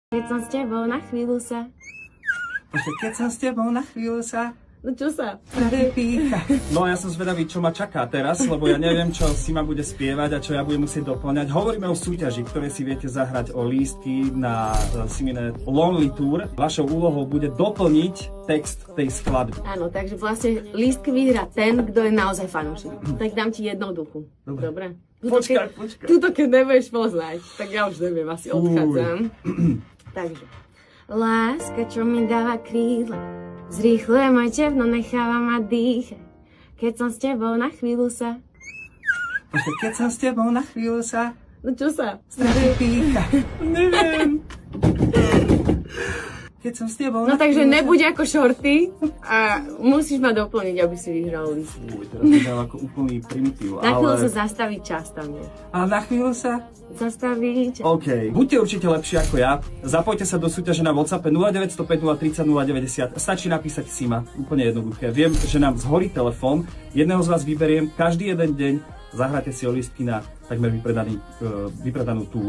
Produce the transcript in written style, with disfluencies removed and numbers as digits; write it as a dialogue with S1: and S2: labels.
S1: Keď som s tebou na chvíľu sa...
S2: Počkaj, keď som s tebou na chvíľu sa...
S1: No čo sa?
S2: No ja som zvedavý, čo ma čaká teraz, lebo ja neviem, čo si ma bude spievať a čo ja budem musieť doplňať. Hovoríme o súťaži, ktoré si viete zahrať o lístky na Simine Lonely Tour. Vašou úlohou bude doplniť text tej skladby.
S1: Áno, takže vlastne lístky vyhrá ten, kto je naozaj fanúšik. Tak dám ti jednoduchu. Dobre?
S2: Počkaj.
S1: Tuto, keď nebudeš poznať, tak ja už neviem, asi odchádzam. Takže. Láska, čo mi dáva krídla, zrýchluje môj tep, no necháva ma dýchať. Keď som s tebou na chvíľu sa...
S2: Počkaj, keď som s tebou na chvíľu sa...
S1: No čo sa?
S2: Neviem. Keď som s tebou...
S1: No takže nebuď ako šorty a musíš ma doplniť, aby si vyhral lístky.
S2: Teraz to dám ako úplný primitív,
S1: Na chvíľu sa zastaví čas tam je.
S2: A na chvíľu sa...
S1: Zastaví čas.
S2: OK. Buďte určite lepší ako ja. Zapojte sa do súťaže na WhatsAppe 0905 030 090. Stačí napísať Sima. Úplne jednoduché. Viem, že nám zhorí telefón. Jedného z vás vyberiem každý jeden deň. Zahráte si o lístky na takmer vypredanú túr.